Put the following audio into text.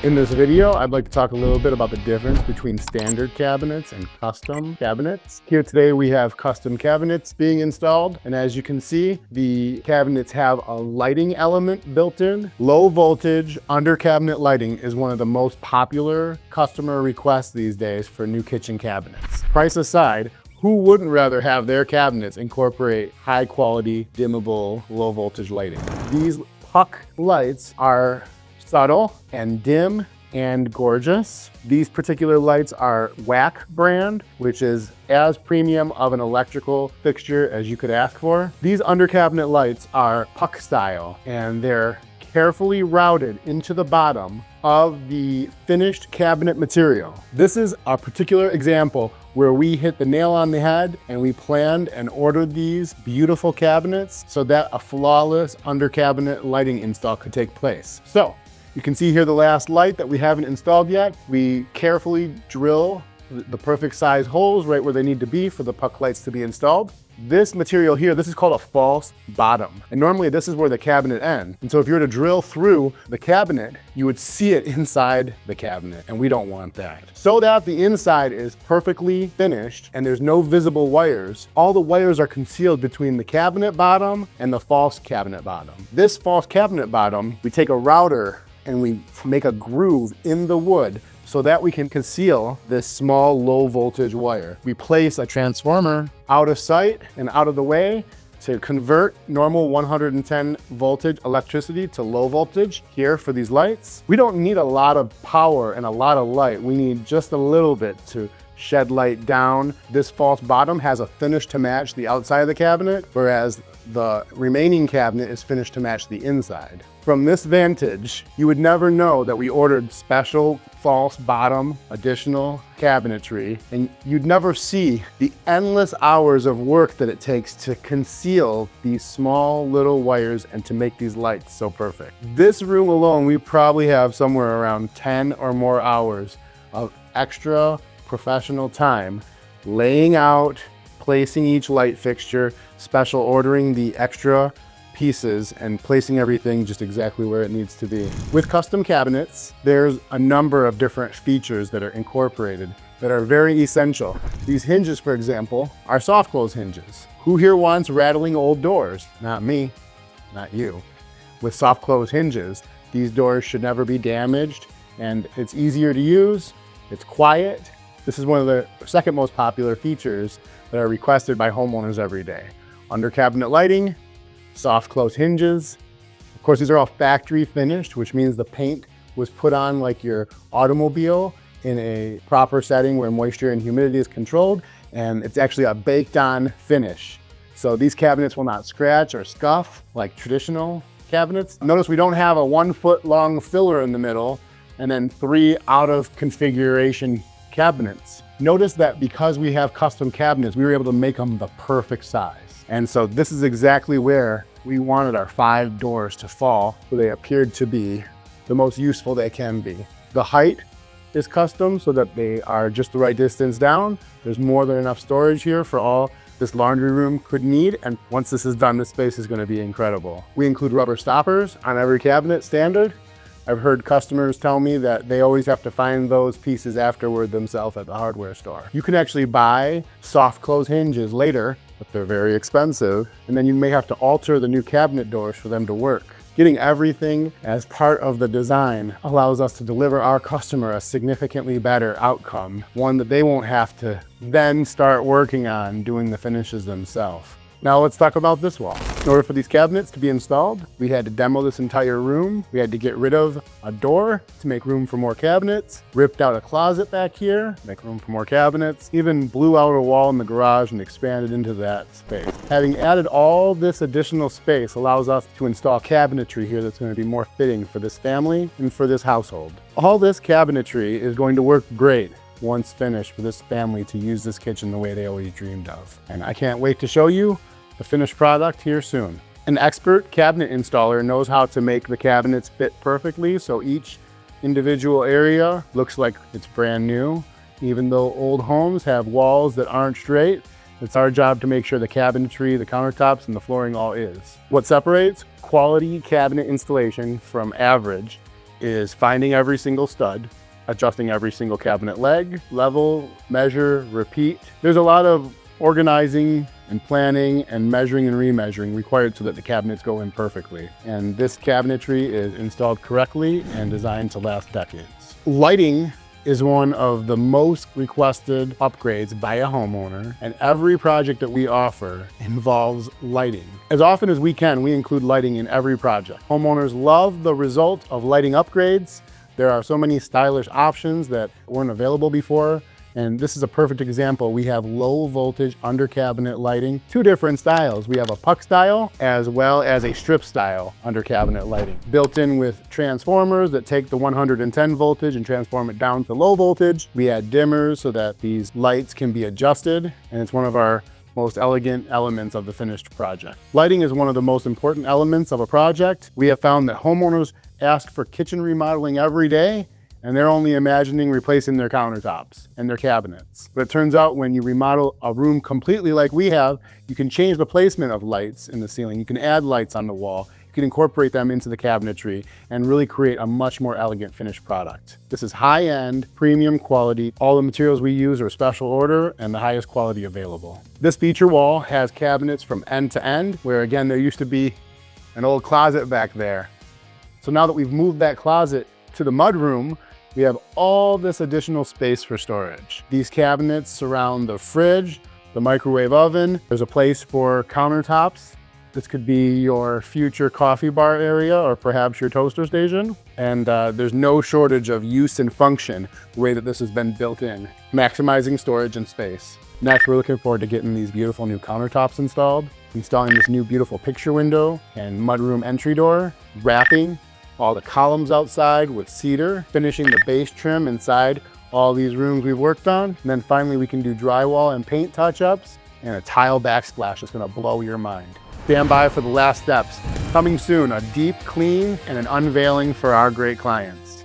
In this video, I'd like to talk a little bit about the difference between standard cabinets and custom cabinets. Here today we have custom cabinets being installed, and as you can see, the cabinets have a lighting element built in. Low voltage under cabinet lighting is one of the most popular customer requests these days for new kitchen cabinets. Price aside, who wouldn't rather have their cabinets incorporate high quality, dimmable, low voltage lighting? These puck lights are subtle and dim and gorgeous. These particular lights are WAC brand, which is as premium of an electrical fixture as you could ask for. These under cabinet lights are puck style, and they're carefully routed into the bottom of the finished cabinet material. This is a particular example where we hit the nail on the head and we planned and ordered these beautiful cabinets so that a flawless under cabinet lighting install could take place. So you can see here the last light that we haven't installed yet. We carefully drill the perfect size holes right where they need to be for the puck lights to be installed. This material here, this is called a false bottom. And normally this is where the cabinet ends. And so if you were to drill through the cabinet, you would see it inside the cabinet, and we don't want that. So that the inside is perfectly finished and there's no visible wires, all the wires are concealed between the cabinet bottom and the false cabinet bottom. This false cabinet bottom, we take a router and we make a groove in the wood so that we can conceal this small low voltage wire. We place a transformer out of sight and out of the way to convert normal 110 voltage electricity to low voltage here for these lights. We don't need a lot of power and a lot of light. We need just a little bit to shed light down. This false bottom has a finish to match the outside of the cabinet, whereas the remaining cabinet is finished to match the inside. From this vantage, you would never know that we ordered special false bottom additional cabinetry, and you'd never see the endless hours of work that it takes to conceal these small little wires and to make these lights so perfect. This room alone, we probably have somewhere around 10 or more hours of extra professional time laying out, placing each light fixture, special ordering the extra pieces, and placing everything just exactly where it needs to be. With custom cabinets, there's a number of different features that are incorporated that are very essential. These hinges, for example, are soft close hinges. Who here wants rattling old doors? Not me, not you. With soft close hinges, these doors should never be damaged, and it's easier to use, it's quiet. This is one of the second most popular features that are requested by homeowners every day. Under cabinet lighting, soft close hinges. Of course, these are all factory finished, which means the paint was put on like your automobile in a proper setting where moisture and humidity is controlled, and it's actually a baked on finish. So these cabinets will not scratch or scuff like traditional cabinets. Notice we don't have a 1 foot long filler in the middle and then 3 out of configuration cabinets. Notice that because we have custom cabinets, we were able to make them the perfect size. And so this is exactly where we wanted our 5 doors to fall, so they appeared to be the most useful they can be. The height is custom so that they are just the right distance down. There's more than enough storage here for all this laundry room could need, and once this is done, this space is going to be incredible. We include rubber stoppers on every cabinet standard. I've heard customers tell me that they always have to find those pieces afterward themselves at the hardware store. You can actually buy soft close hinges later, but they're very expensive, and then you may have to alter the new cabinet doors for them to work. Getting everything as part of the design allows us to deliver our customer a significantly better outcome, one that they won't have to then start working on doing the finishes themselves. Now let's talk about this wall. In order for these cabinets to be installed, we had to demo this entire room. We had to get rid of a door to make room for more cabinets, ripped out a closet back here, make room for more cabinets, even blew out a wall in the garage and expanded into that space. Having added all this additional space allows us to install cabinetry here that's going to be more fitting for this family and for this household. All this cabinetry is going to work great once finished for this family to use this kitchen the way they always dreamed of. And I can't wait to show you the finished product here soon. An expert cabinet installer knows how to make the cabinets fit perfectly so each individual area looks like it's brand new. Even though old homes have walls that aren't straight, it's our job to make sure the cabinetry, the countertops, and the flooring all is. What separates quality cabinet installation from average is finding every single stud, adjusting every single cabinet leg, level, measure, repeat. There's a lot of organizing and planning and measuring and remeasuring required so that the cabinets go in perfectly. And this cabinetry is installed correctly and designed to last decades. Lighting is one of the most requested upgrades by a homeowner, and every project that we offer involves lighting. As often as we can, we include lighting in every project. Homeowners love the result of lighting upgrades. There are so many stylish options that weren't available before. And this is a perfect example. We have low voltage under cabinet lighting, two different styles. We have a puck style as well as a strip style under cabinet lighting. Built in with transformers that take the 110 voltage and transform it down to low voltage. We add dimmers so that these lights can be adjusted, and it's one of our most elegant elements of the finished project. Lighting is one of the most important elements of a project. We have found that homeowners ask for kitchen remodeling every day, and they're only imagining replacing their countertops and their cabinets. But it turns out when you remodel a room completely like we have, you can change the placement of lights in the ceiling. You can add lights on the wall. You can incorporate them into the cabinetry and really create a much more elegant finished product. This is high-end, premium quality. All the materials we use are special order and the highest quality available. This feature wall has cabinets from end to end, where again, there used to be an old closet back there. So now that we've moved that closet to the mudroom, we have all this additional space for storage. These cabinets surround the fridge, the microwave oven. There's a place for countertops. This could be your future coffee bar area or perhaps your toaster station. And there's no shortage of use and function the way that this has been built in, maximizing storage and space. Next, we're looking forward to getting these beautiful new countertops installed, installing this new beautiful picture window and mudroom entry door, wrapping all the columns outside with cedar, finishing the base trim inside all these rooms we've worked on. And then finally, we can do drywall and paint touch-ups and a tile backsplash that's gonna blow your mind. Stand by for the last steps. Coming soon, a deep clean and an unveiling for our great clients.